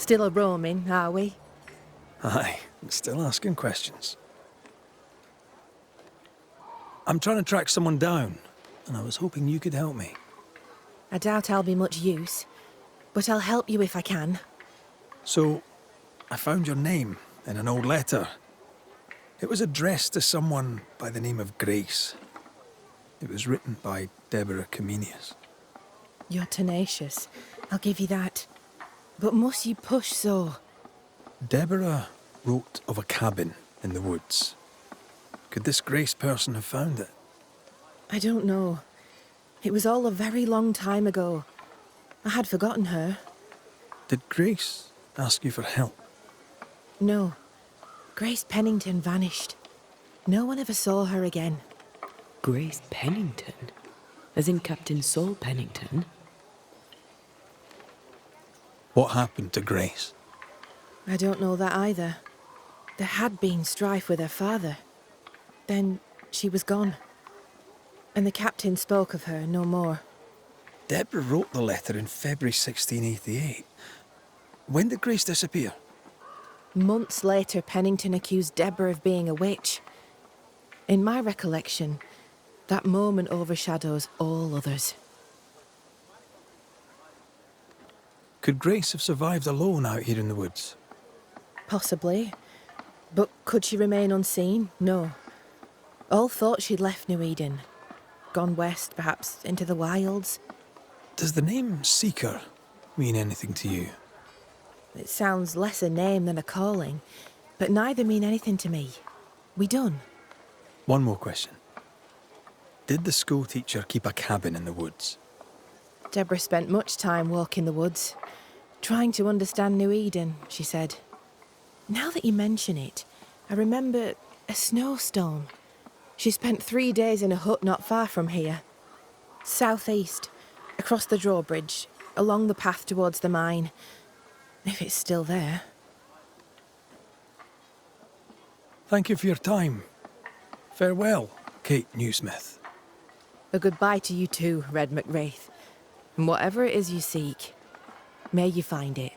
Still a-roaming, are we? Aye, still asking questions. I'm trying to track someone down, and I was hoping you could help me. I doubt I'll be much use, but I'll help you if I can. So, I found your name in an old letter. It was addressed to someone by the name of Grace. It was written by Deborah Comenius. You're tenacious, I'll give you that. But must you push so? Deborah wrote of a cabin in the woods. Could this Grace person have found it? I don't know. It was all a very long time ago. I had forgotten her. Did Grace ask you for help? No. Grace Pennington vanished. No one ever saw her again. Grace Pennington? As in Captain Saul Pennington? What happened to Grace? I don't know that either. There had been strife with her father. Then she was gone. And the captain spoke of her no more. Deborah wrote the letter in February 1688. When did Grace disappear? Months later, Pennington accused Deborah of being a witch. In my recollection, that moment overshadows all others. Could Grace have survived alone out here in the woods? Possibly. But could she remain unseen? No. All thought she'd left New Eden. Gone west, perhaps into the wilds. Does the name Seeker mean anything to you? It sounds less a name than a calling, but neither mean anything to me. We done. One more question. Did the school teacher keep a cabin in the woods? Deborah spent much time walking the woods, trying to understand New Eden, she said. Now that you mention it, I remember a snowstorm. She spent 3 days in a hut not far from here. Southeast, across the drawbridge, along the path towards the mine. If it's still there. Thank you for your time. Farewell, Kate Newsmith. A goodbye to you too, Red McWraith. And whatever it is you seek, may you find it.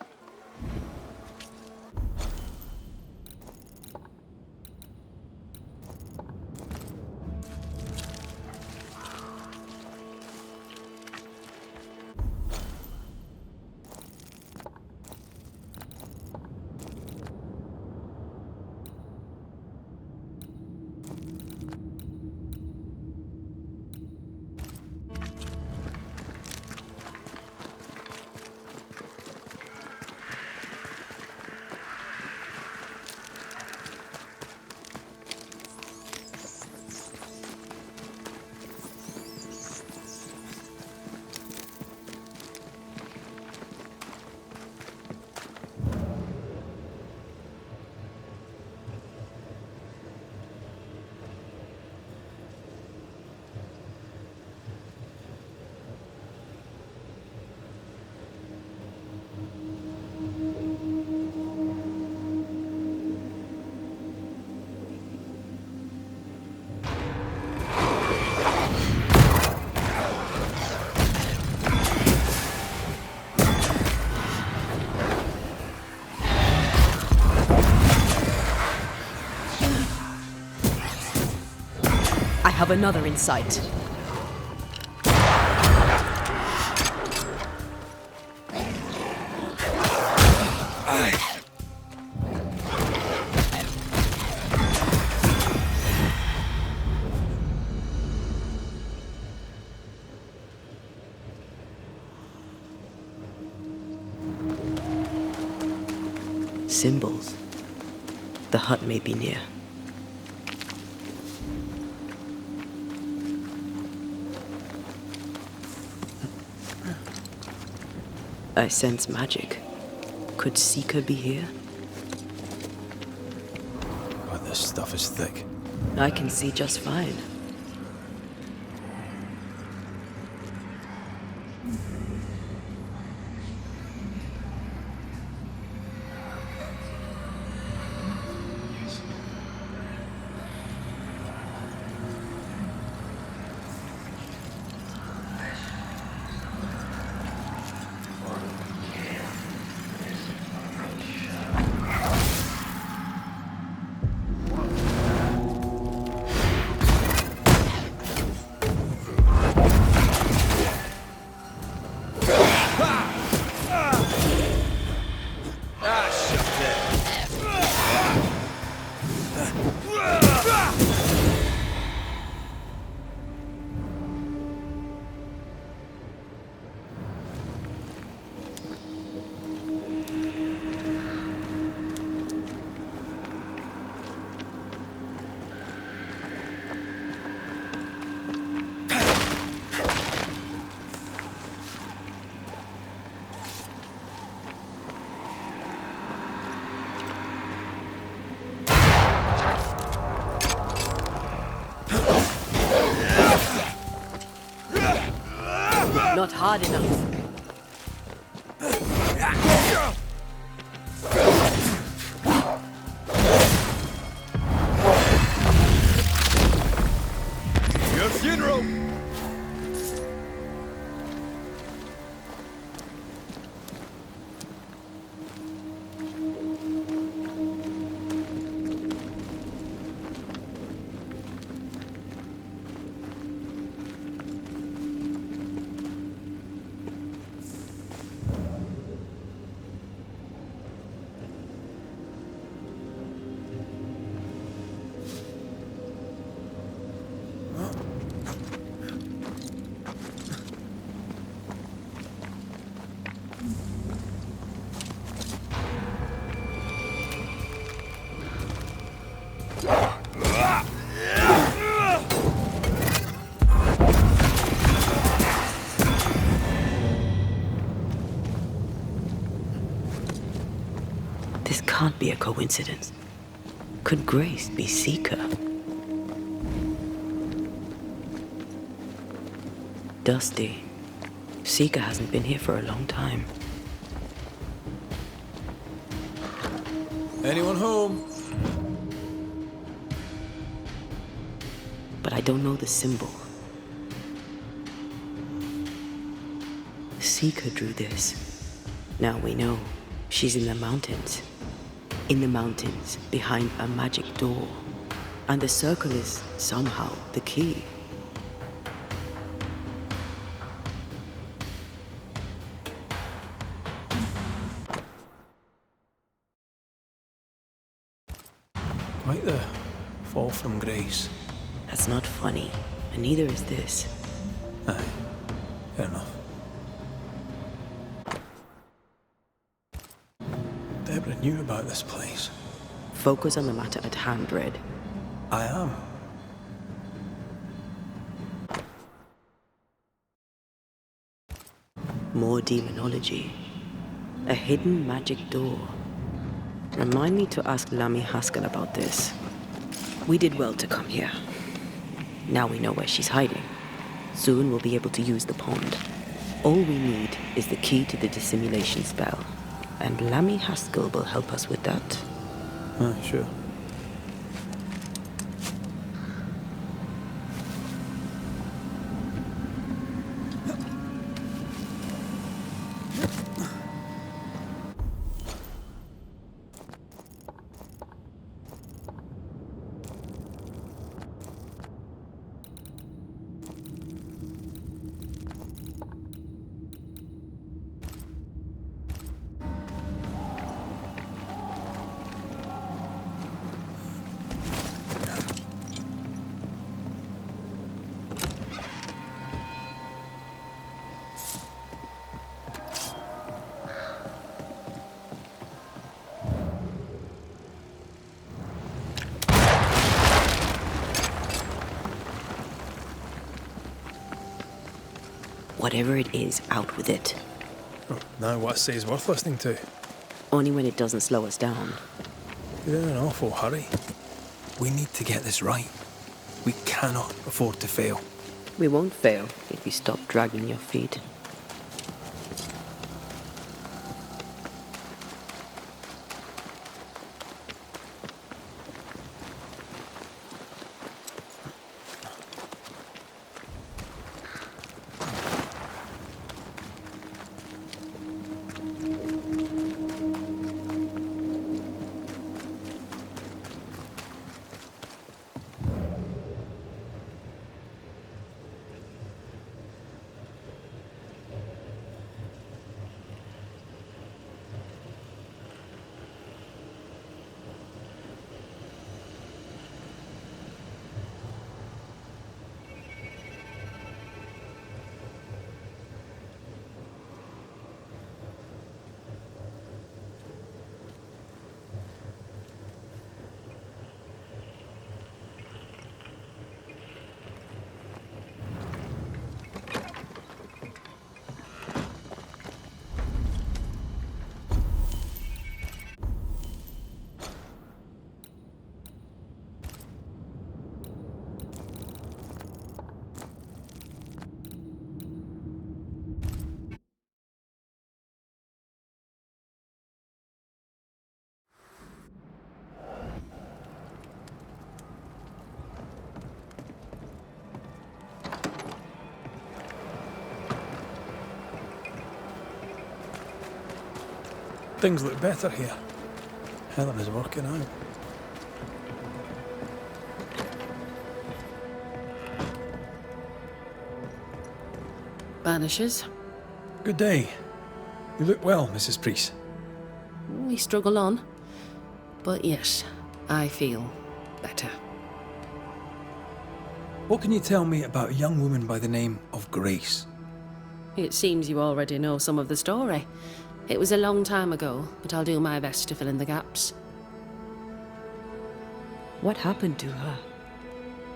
I have another in sight. Symbols. The hut may be near. I sense magic. Could Seeker be here? God, this stuff is thick. I can see just fine. hard enough. Your funeral! This can't be a coincidence. Could Grace be Seeker? Dusty. Seeker hasn't been here for a long time. Anyone home? But I don't know the symbol. Seeker drew this. Now we know she's in the mountains. In the mountains, behind a magic door. And the circle is somehow the key. Quite the fall from grace. That's not funny, and neither is this. Aye, fair enough. Deborah knew about this place. Focus on the matter at hand, Red. I am. More demonology. A hidden magic door. Remind me to ask Lammy Haskell about this. We did well to come here. Now we know where she's hiding. Soon we'll be able to use the pond. All we need is the key to the dissimulation spell. And Lammy Haskell will help us with that. Sure. Whatever it is, out with it. Oh, now what I say is worth listening to. Only when it doesn't slow us down. You're in an awful hurry. We need to get this right. We cannot afford to fail. We won't fail if you stop dragging your feet. Things look better here. Helen is working out. Banishers. Good day. You look well, Mrs. Priest. We struggle on. But yes, I feel better. What can you tell me about a young woman by the name of Grace? It seems you already know some of the story. It was a long time ago, but I'll do my best to fill in the gaps. What happened to her?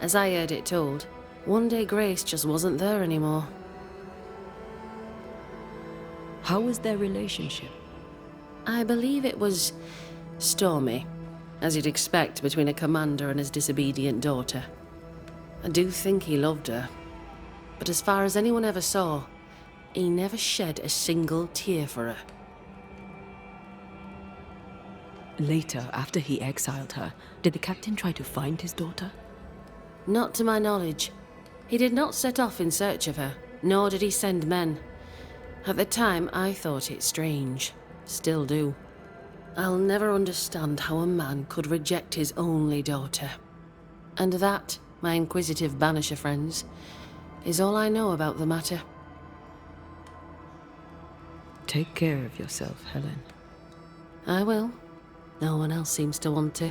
As I heard it told, one day Grace just wasn't there anymore. How was their relationship? I believe it was stormy, as you'd expect between a commander and his disobedient daughter. I do think he loved her, but as far as anyone ever saw, he never shed a single tear for her. Later, after he exiled her, did the captain try to find his daughter? Not to my knowledge. He did not set off in search of her, nor did he send men. At the time, I thought it strange. Still do. I'll never understand how a man could reject his only daughter. And that, my inquisitive Banisher friends, is all I know about the matter. Take care of yourself, Helen. I will. No one else seems to want to.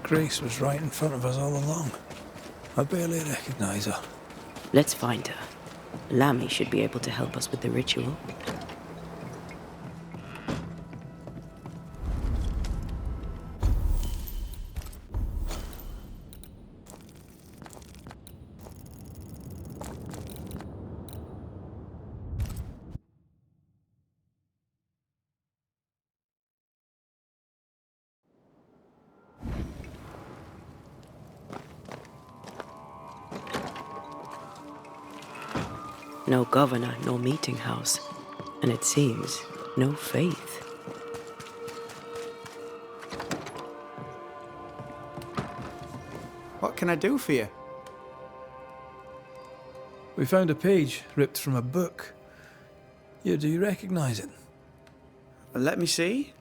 Grace was right in front of us all along. I barely recognize her. Let's find her. Lammy should be able to help us with the ritual. No governor, no meeting house. And it seems, no faith. What can I do for you? We found a page ripped from a book. Yeah, do you recognize it? Let me see.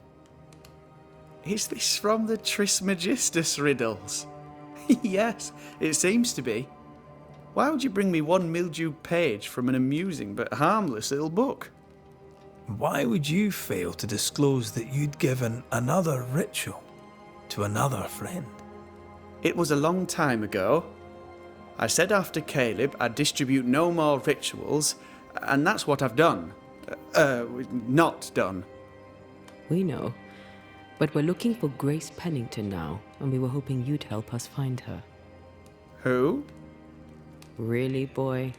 Is this from the Trismegistus riddles? Yes, it seems to be. Why would you bring me one mildewed page from an amusing but harmless little book? Why would you fail to disclose that you'd given another ritual to another friend? It was a long time ago. I said after Caleb I'd distribute no more rituals, and that's what I've done. Not done. We know. But we're looking for Grace Pennington now, and we were hoping you'd help us find her. Who? Really, boy?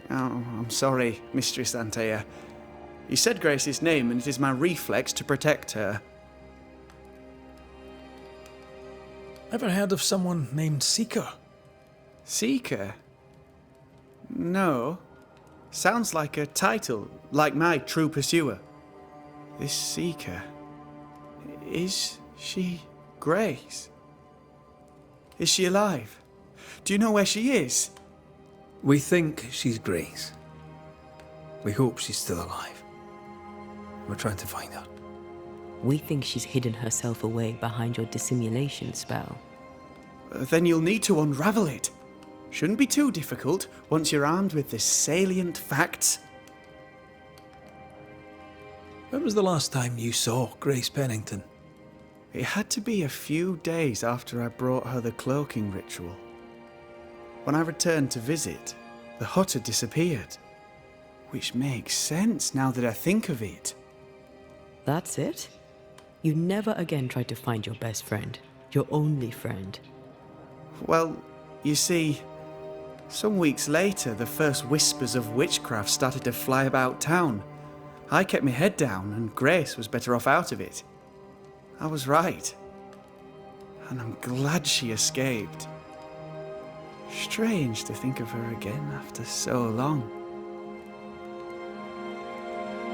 Oh, I'm sorry, Mistress Antea. You said Grace's name, and it is my reflex to protect her. Ever heard of someone named Seeker? Seeker? No. Sounds like a title, like my true pursuer. This Seeker... Is she Grace? Is she alive? Do you know where she is? We think she's Grace. We hope she's still alive. We're trying to find her. We think she's hidden herself away behind your dissimulation spell. Then you'll need to unravel it. Shouldn't be too difficult once you're armed with the salient facts. When was the last time you saw Grace Pennington? It had to be a few days after I brought her the cloaking ritual. When I returned to visit, the hut had disappeared. Which makes sense now that I think of it. That's it? You never again tried to find your best friend, your only friend. Well, you see, some weeks later, the first whispers of witchcraft started to fly about town. I kept my head down, and Grace was better off out of it. I was right. And I'm glad she escaped. Strange to think of her again after so long.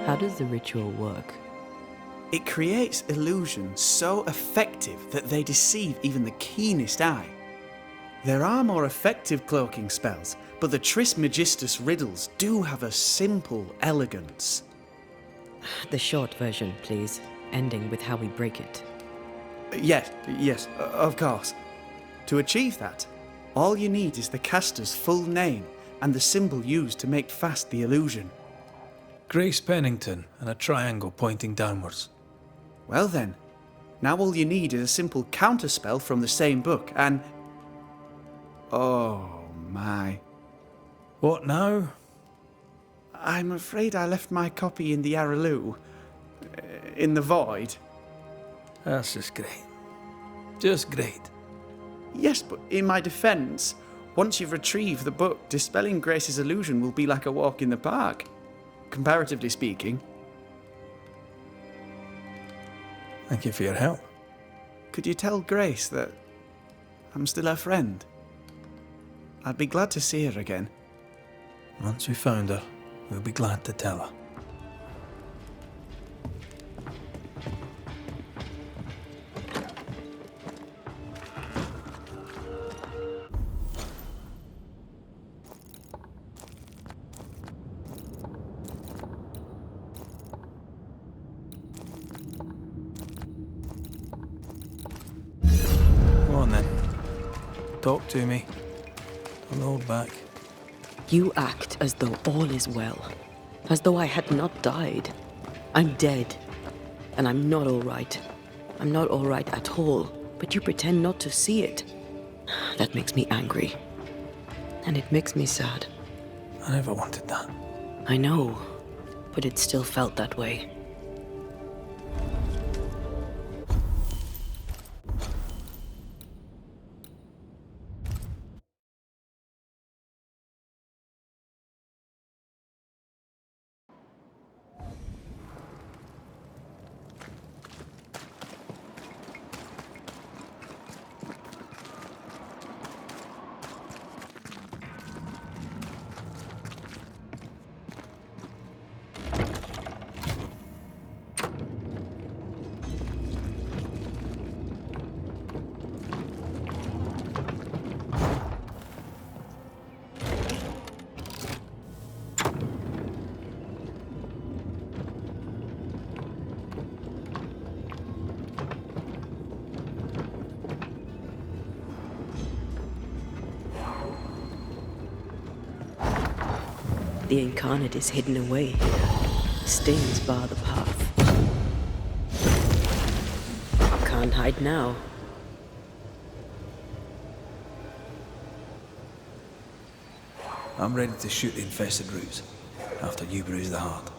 How does the ritual work? It creates illusions so effective that they deceive even the keenest eye. There are more effective cloaking spells, but the Trismegistus riddles do have a simple elegance. The short version, please, ending with how we break it. Yes, of course. To achieve that, all you need is the caster's full name and the symbol used to make fast the illusion. Grace Pennington and a triangle pointing downwards. Well then, now all you need is a simple counterspell from the same book and... Oh my. What now? I'm afraid I left my copy in the Araloo. In the void. That's just great. Just great. Yes, but in my defence, once you've retrieved the book, dispelling Grace's illusion will be like a walk in the park. Comparatively speaking. Thank you for your help. Could you tell Grace that I'm still her friend? I'd be glad to see her again. Once we found her, we'll be glad to tell her. Go on then. Talk to me. Don't hold back. You act as though all is well, as though I had not died. I'm dead, and I'm not all right. I'm not all right at all, but you pretend not to see it. That makes me angry, and it makes me sad. I never wanted that. I know, but it still felt that way. The incarnate is hidden away here. Stains bar the path. Can't hide now. I'm ready to shoot the infested roots after you bruise the heart.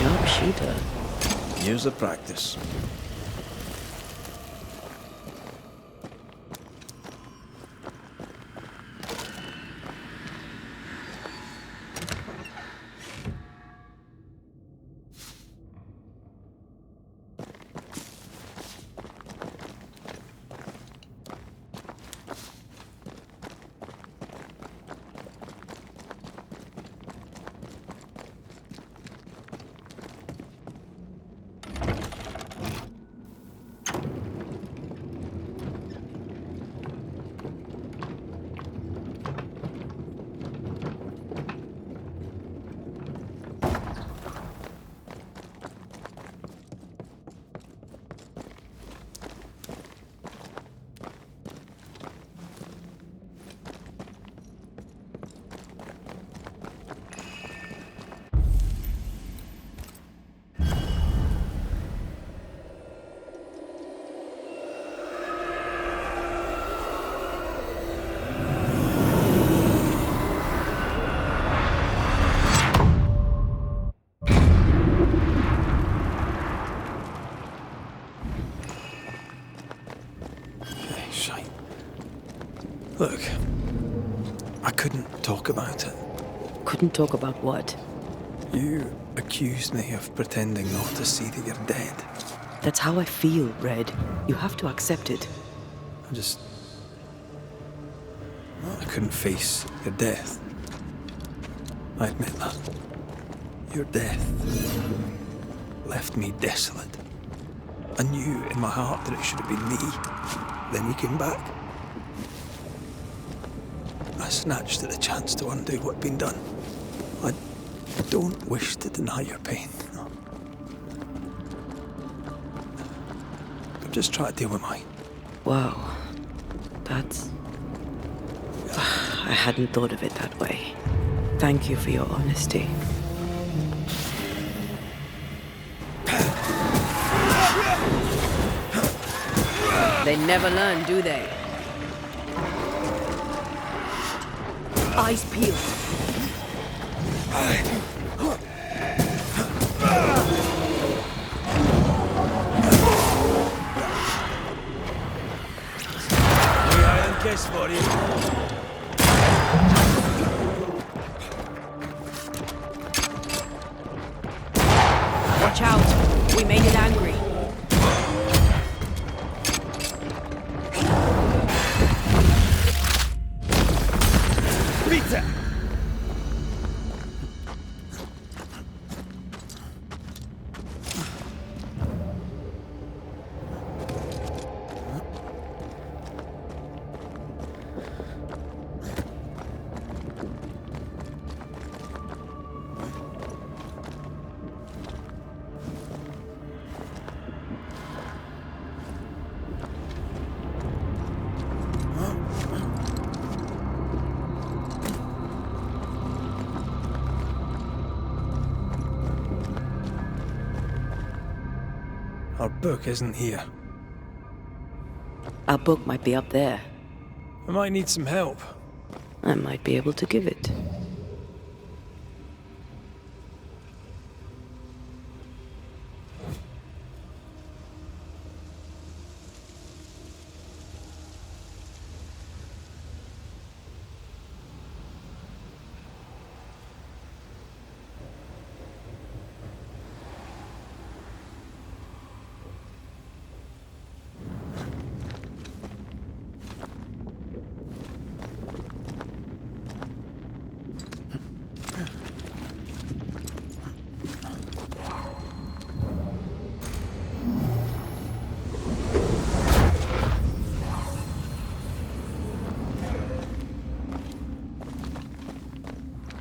Sharpshooter. Years of practice. Look, I couldn't talk about it. Couldn't talk about what? You accused me of pretending not to see that you're dead. That's how I feel, Red. You have to accept it. I couldn't face your death. I admit that. Your death left me desolate. I knew in my heart that it should have been me. Then you came back. I snatched at the chance to undo what'd been done. I don't wish to deny your pain. No. But just try to deal with mine. Wow. That's... I hadn't thought of it that way. Thank you for your honesty. They never learn, do they? Eyes peeled. Guess for you. Watch out! We made it angry. Pizza! Our book isn't here. Our book might be up there. We might need some help. I might be able to give it.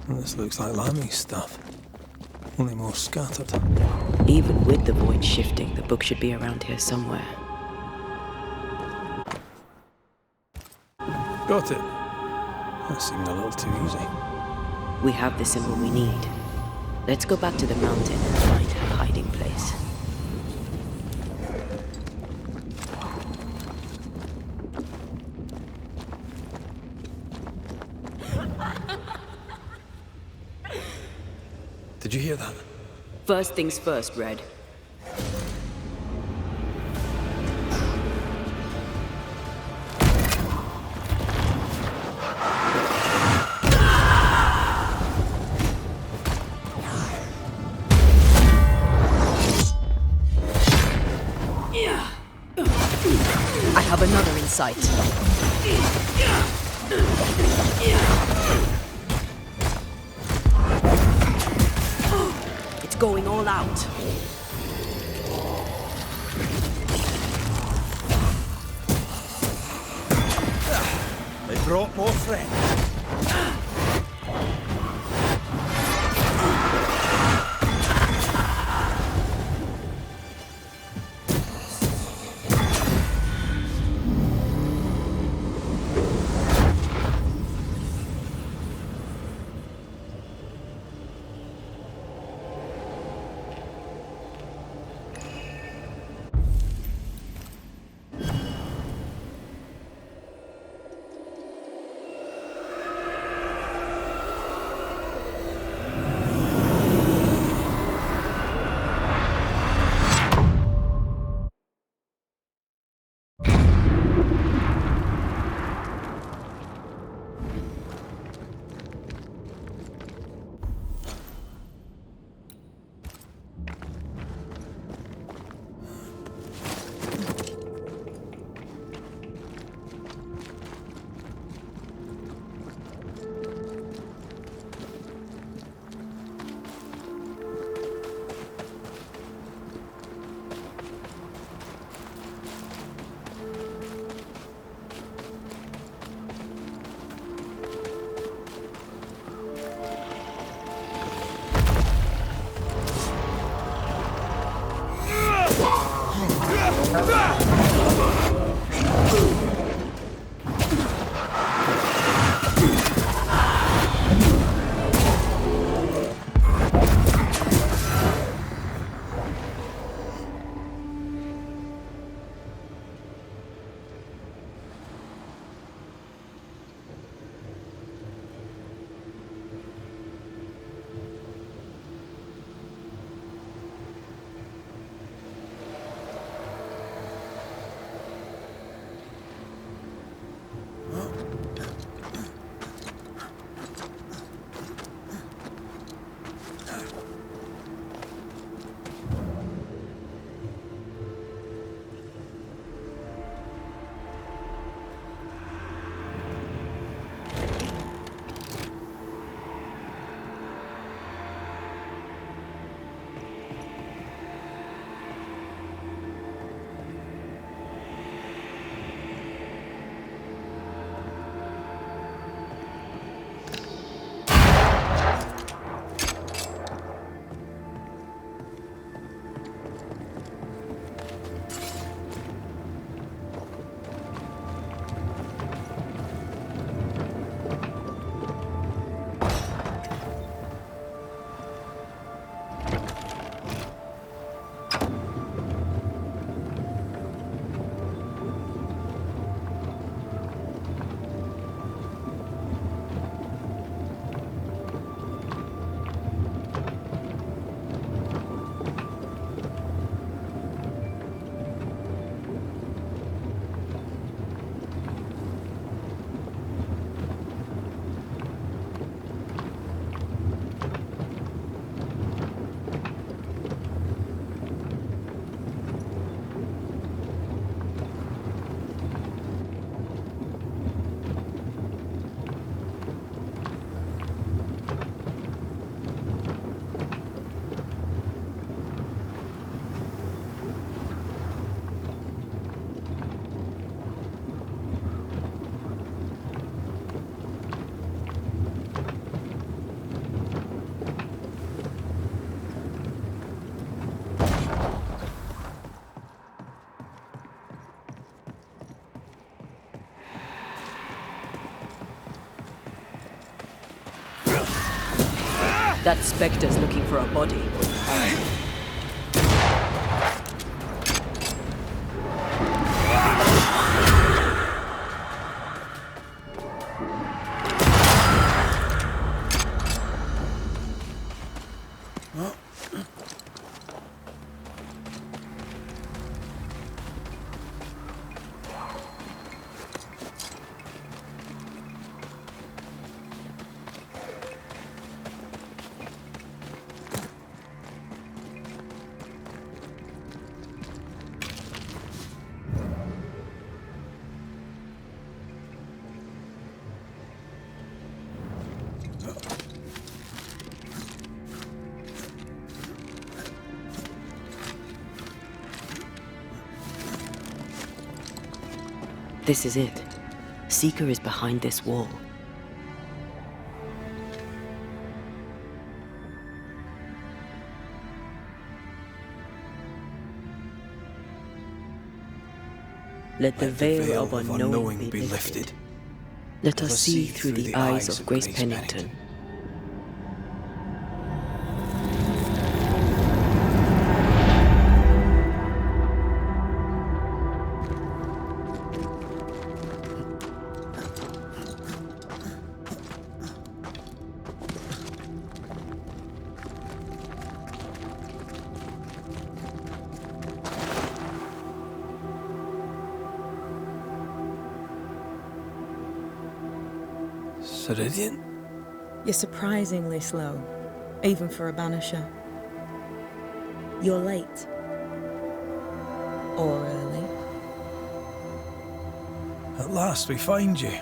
This looks like Lami's stuff. Only more scattered. Even with the void shifting, the book should be around here somewhere. Got it. That seemed a little too easy. We have the symbol we need. Let's go back to the mountain and find her hiding place. Did you hear that? First things first, Red. I have another in sight. It's going all out. They brought more friends. That spectre's looking for a body. This is it. Seeker is behind this wall. Let the veil of unknowing be lifted. Let us see through the eyes of Grace Pennington. Ceridian? You're surprisingly slow, even for a Banisher. You're late. Or early. At last we find you.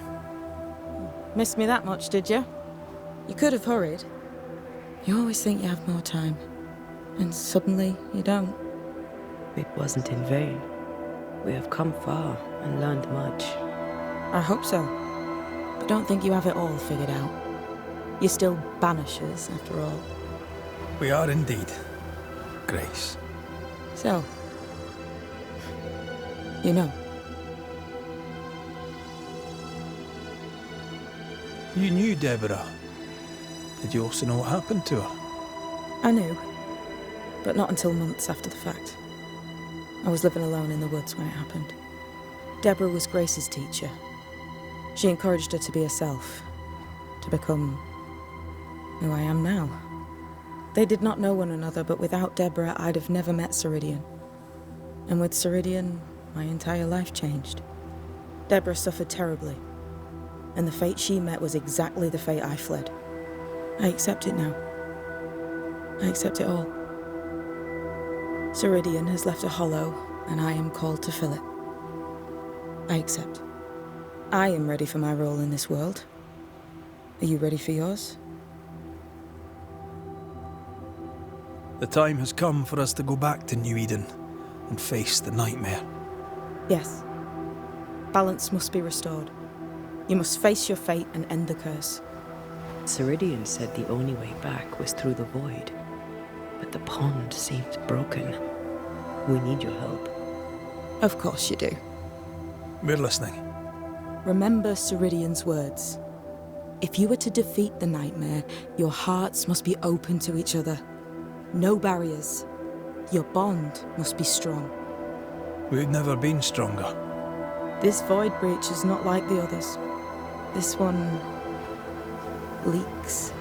Missed me that much, did you? You could have hurried. You always think you have more time, and suddenly you don't. It wasn't in vain. We have come far and learned much. I hope so. But don't think you have it all figured out. You're still Banishers, after all. We are indeed, Grace. So, you know. You knew Deborah. Did you also know what happened to her? I knew, but not until months after the fact. I was living alone in the woods when it happened. Deborah was Grace's teacher. She encouraged her to be herself, to become who I am now. They did not know one another, but without Deborah, I'd have never met Ceridian. And with Ceridian, my entire life changed. Deborah suffered terribly, and the fate she met was exactly the fate I fled. I accept it now. I accept it all. Ceridian has left a hollow, and I am called to fill it. I accept. I am ready for my role in this world. Are you ready for yours? The time has come for us to go back to New Eden and face the nightmare. Yes. Balance must be restored. You must face your fate and end the curse. Ceridian said the only way back was through the void. But the pond seemed broken. We need your help. Of course you do. We're listening. Remember Ceridian's words. If you are to defeat the nightmare, your hearts must be open to each other. No barriers. Your bond must be strong. We've never been stronger. This void breach is not like the others. This one leaks.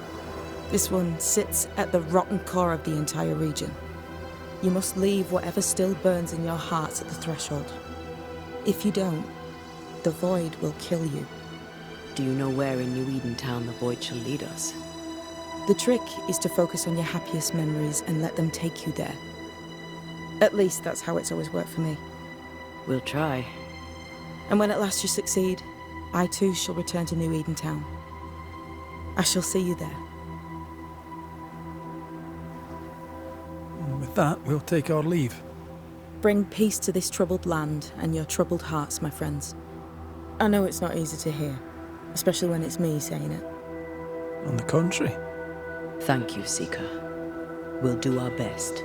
This one sits at the rotten core of the entire region. You must leave whatever still burns in your hearts at the threshold. If you don't, the void will kill you. Do you know where in New Eden Town the void shall lead us? The trick is to focus on your happiest memories and let them take you there. At least that's how it's always worked for me. We'll try. And when at last you succeed, I too shall return to New Eden Town. I shall see you there. And with that, we'll take our leave. Bring peace to this troubled land and your troubled hearts, my friends. I know it's not easy to hear, especially when it's me saying it. On the contrary. Thank you, Seeker. We'll do our best.